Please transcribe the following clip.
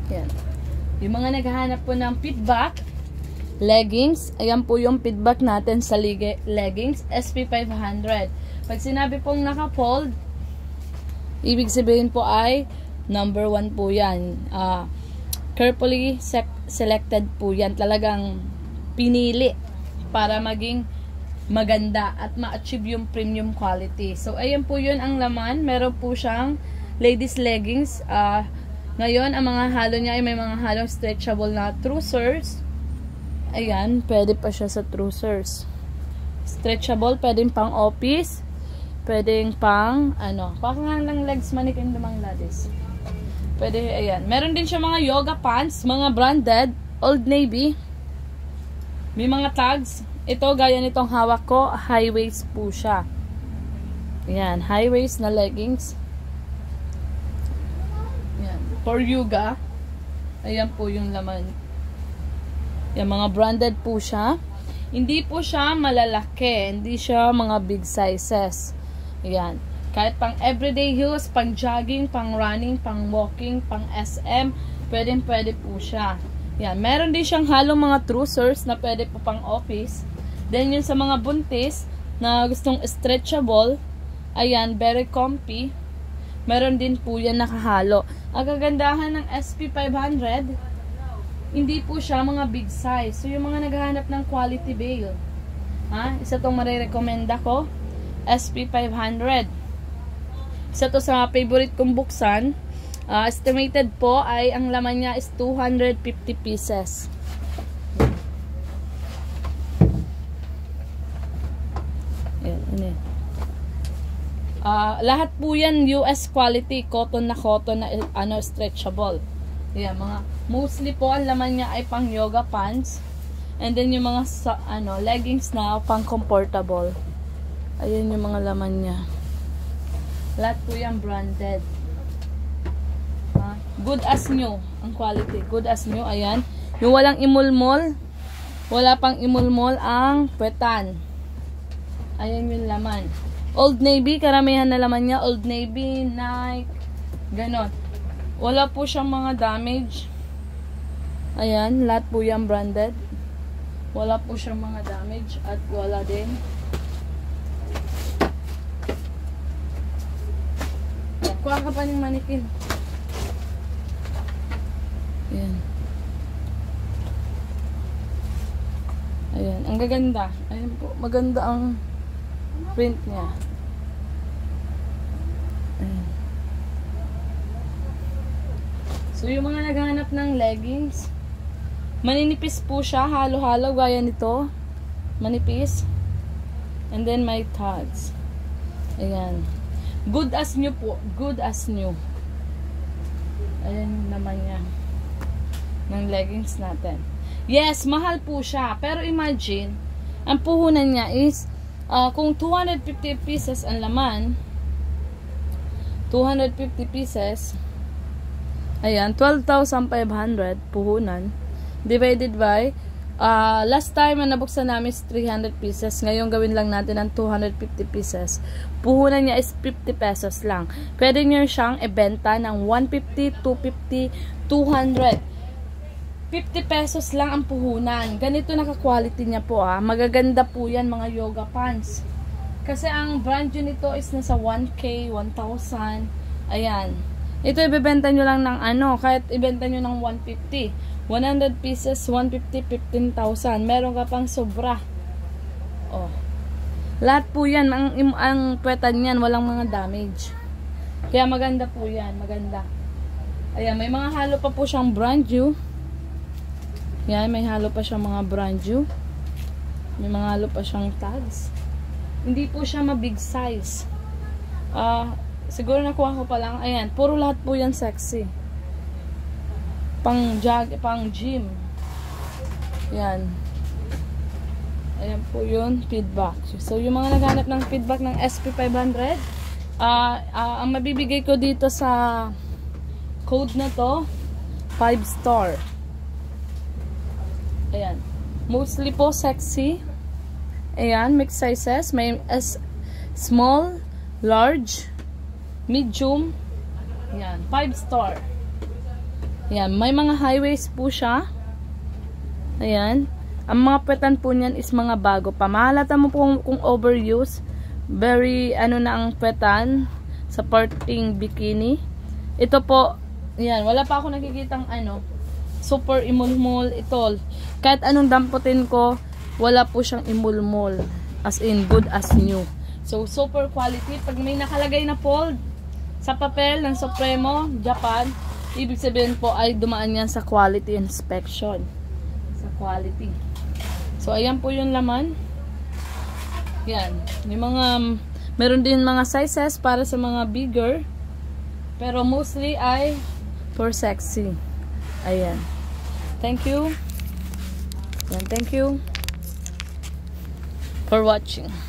Yan. Yung mga naghahanap po ng feedback, leggings, ayan po yung feedback natin sa leggings, SP500. Pag sinabi pong naka-fold, ibig sabihin po ay number 1 po yan. Carefully selected po yan. Talagang pinili para maging maganda at ma-achieve yung premium quality. So, ayan po yun ang laman. Meron po siyang ladies leggings. Ngayon, ang mga halo niya ay may mga halong stretchable na trousers. Ayan, pwede pa siya sa trousers. Stretchable, pwedeng pang office. Pwedeng pang, pakang lang legs manikin lumang ladies. Pwede, ayan. Meron din siya mga yoga pants, mga branded, Old Navy. May mga tags. Ito, gaya nitong hawak ko, high waist po siya. Ayan, high waist na leggings. Ayan, for yoga. Ayan po yung laman. Ayan, mga branded po siya. Hindi po siya malalaki. Hindi siya mga big sizes. Ayan. Kahit pang everyday use, pang jogging, pang running, pang walking, pang SM, pwede po siya. Ayan. Meron din siyang halong mga trousers na pwede po pang office. Then, yun sa mga buntis na gustong stretchable, ayan, very comfy. Meron din po yan nakahalo. Ang kagandahan ng SP500, hindi po siya mga big size. So, yung mga naghahanap ng quality bail, isa itong marirekomenda ko, SP500. Isa to sa favorite kong buksan. Estimated po ay ang laman niya is 250 pieces. Ayan, lahat po yan US quality, cotton na stretchable. Ayan, mostly po ang laman niya ay pang yoga pants. And then yung mga leggings na pang comfortable. Ayan yung mga laman niya. Lahat po yan branded. Good as new ang quality. Good as new. Ayan. Yung walang imulmol. Wala pang imulmol ang puwetan. Ayan yung laman. Old Navy. Karamihan na laman niya. Old Navy, Nike. Ganon. Wala po siyang mga damage. Ayan. Lahat po yan branded. Wala po siyang mga damage. At wala din. Kuha ka pa ng manikin. Ayan. Ayan. Ang gaganda. Ayan po. Maganda ang print niya. Ayan. So, yung mga naghahanap ng leggings, maninipis po siya. Halo-halo. Gaya nito. Manipis. And then, may tags. Ayan. Good as new po. Good as new. Ayan naman niya. Ng leggings natin. Yes, mahal po siya. Pero imagine, ang puhunan niya is, kung 250 pieces ang laman, 250 pieces, ayan, 12,500 puhunan, divided by, last time na nabuksan namin is 300 pieces. Ngayon gawin lang natin ng 250 pieces. Puhunan niya is 50 pesos lang. Pwede nyo siyang ibenta ng 150, 250, 200. 50 pesos lang ang puhunan. Ganito naka-quality niya po Magaganda po yan mga yoga pants. Kasi ang brand nyo nito is nasa 1K, 1,000. Ayan. Ito ibebenta nyo lang ng kahit ibenta nyo ng 150. 100 pieces, 150, 15,000. Meron ka pang sobra. Oh. Lahat po yan. Ang puwetan yan, walang mga damage. Kaya maganda po yan. Maganda. Ayan, may mga halo pa po siyang brand new. Yan, may halo pa siyang mga brand new. May mga halo pa siyang tags. Hindi po siya ma-big size. Siguro nakuha ko pa lang. Ayan, puro lahat po yan sexy. Pang gym. Yan. Ayan po yun, feedback. So, yung mga naghanap ng feedback ng SP500, ang mabibigay ko dito sa code na to, 5 star. Ayan. Mostly po sexy. Ayan, mixed sizes. May small, large, medium. Ayan, 5 star. Ayan, may mga high waist po siya. Ayan. Ang mga puwetan po niyan is mga bago pa. Mahalata mo po kung overuse. Very, ano na ang puwetan. Supporting bikini. Ito po, ayan, wala pa ako nakikitang ano, super imulmul ito. Kahit anong damputin ko, wala po siyang imulmul. As in, good as new. So, super quality. Pag may nakalagay na fold sa papel ng Supremo, Japan, ibig sabihin po ay dumaan yan sa quality inspection. Sa quality. So, ayan po yung laman. Yan. Yung mga, meron din mga sizes para sa mga bigger. Pero mostly ay for sexy. Ayan. Thank you. Ayan, thank you for watching.